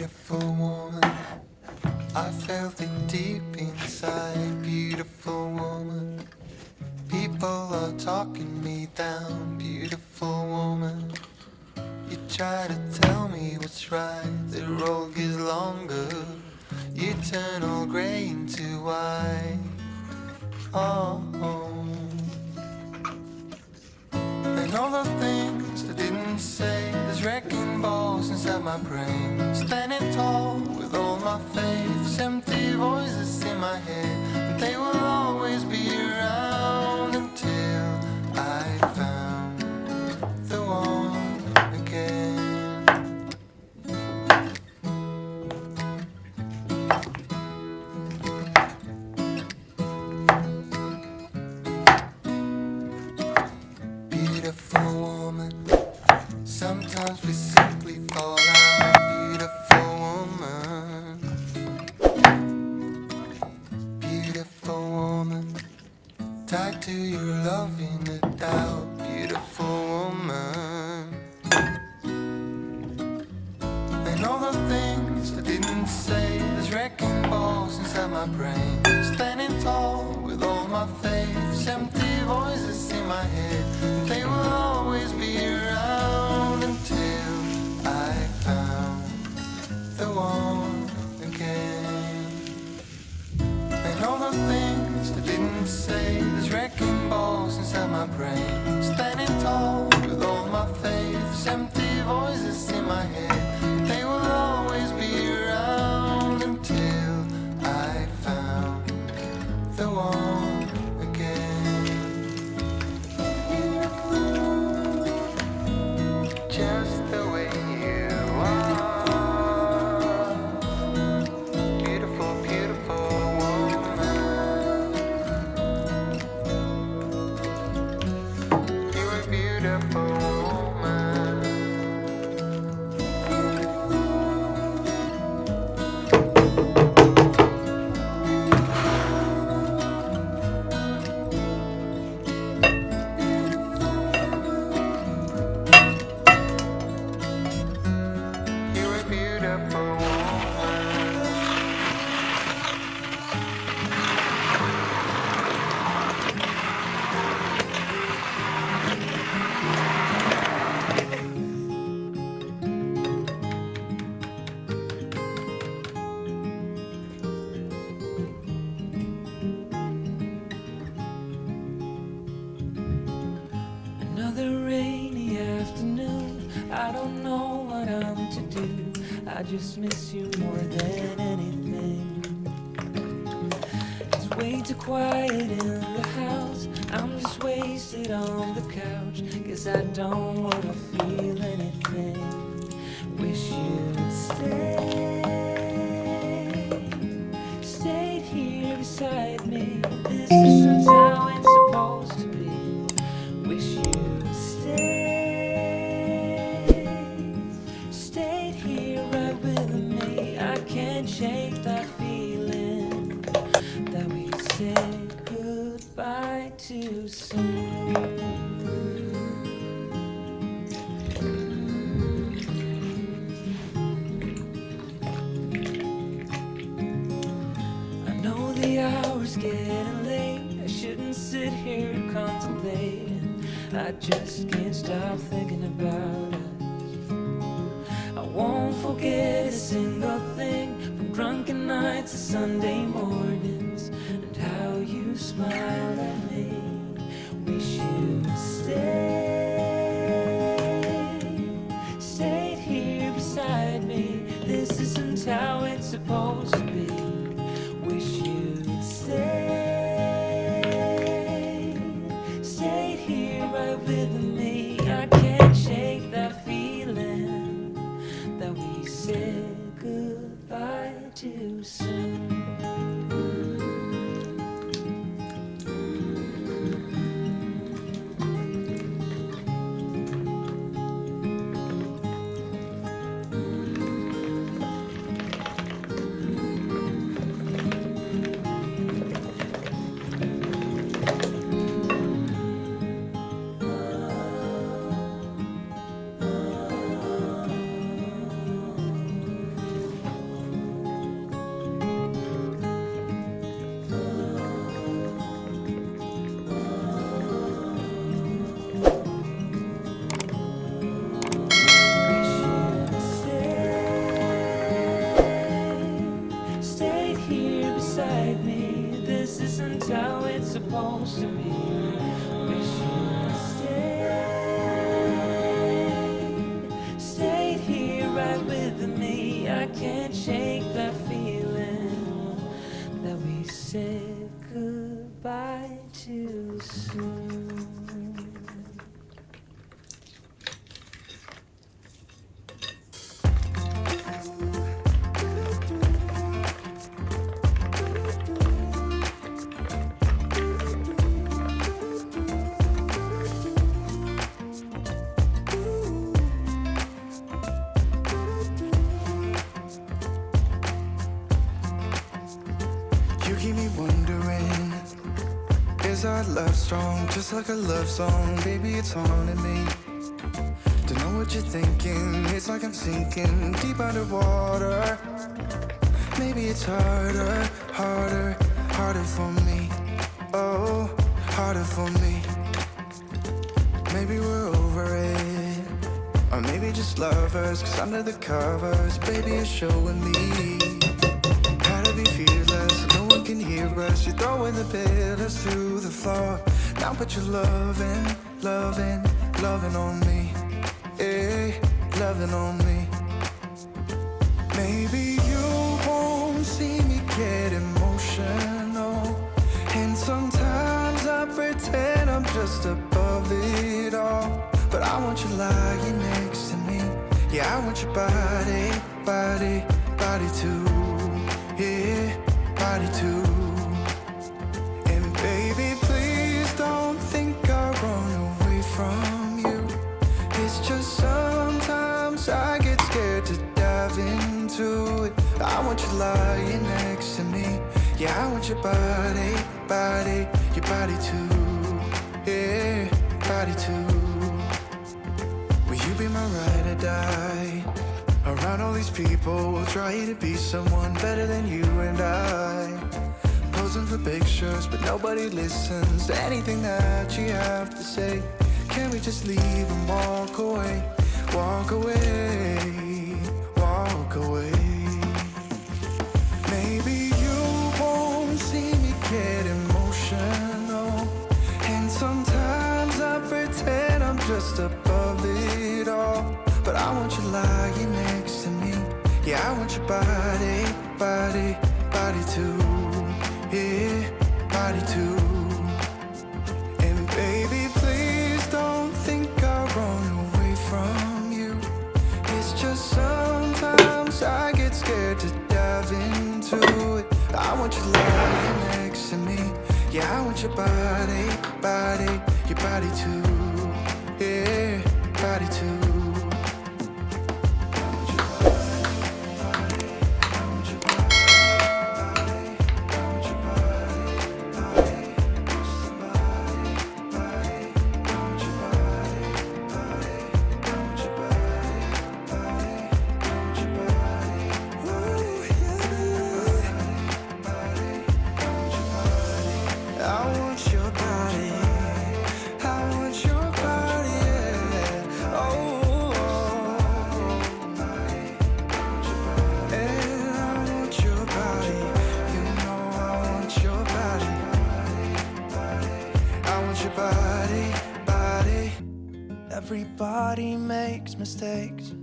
Beautiful woman, I felt it deep inside. Beautiful woman, people are talking me down. Beautiful woman, you try to tell me what's right. The road gets longer, you turn all grey into white. Oh, and all the things I didn't say, there's wrecking balls inside my brain. Standing tall with all my faiths, empty voices in my head, and they will always be around until I found the one again. Beautiful woman, sometimes we simply fall out. Beautiful woman, beautiful woman, tied to your love in the doubt. Beautiful woman, and all the things I didn't say, there's wrecking balls inside my brain. Standing tall with all my faiths, empty voices in my head, and they will always be around until I found the one again. And all the things I didn't say, there's wrecking balls inside my brain. Standing tall with all my faiths, empty voices in my head, and they will always be around until I found the one again. Just the way you are. Beautiful, beautiful woman. You're a beautiful woman. You're a beautiful woman. Another rainy afternoon, I don't know what I'm to do. I just miss you more than anything. It's way too quiet in the house, I'm just wasted on the couch, 'cause I don't wanna feel anything. Wish you'd stayed here beside me. This isn't how it's supposed to be. Wish you'd stayed here right with me. I can't shake that feeling that we said goodbye too soon. I know the hour's getting late, I shouldn't sit here contemplating. I just can't stop thinking about us. I won't forget a single thing, from drunken nights to Sunday mornings, and how you smiled at me. Wish you'd stayed here beside me. This isn't how it's supposed to be. Wish you'd stayed here right with me. I can't shake that feeling that we said goodbye too soon. can't shake that feeling that we said goodbye too soon. You keep me wondering, is our love strong? Just like a love song, baby, it's haunting me. Don't know what you're thinking, it's like I'm sinking deep underwater. Maybe it's harder, harder, harder for me. Oh, harder for me. Maybe we're over it, or maybe just lovers, 'cause under the covers, baby, you're showing me how to be fearless. No one can hear us. You're throwing the pillars through the floor. Now put your loving, loving, loving on me. Eh, loving on me. Maybe you won't see me get emotional, and sometimes I pretend I'm just above it all. But I want you lying next to me. Yeah, I want your body, body, body too. Yeah, body too. And baby, please don't think I run away from you. It's just sometimes I get scared to dive into it. I want you lying next to me. Yeah, I want your body, body, your body too. Yeah, body too. Will you be my ride or die? Around all these people, we'll try to be someone better than you and I. Posing for pictures, but nobody listens to anything that you have to say. Can we just leave and walk away? Walk away, walk away. Maybe you won't see me get emotional, and sometimes I pretend I'm just above it all. But I want you lying next to me. Yeah, I want your body, body, body too. Yeah, body too. And baby, please don't think I run away from you. It's just sometimes I get scared to dive into it. I want you lying next to me. Yeah, I want your body, body, your body too. Yeah, body too. Everybody makes mistakes.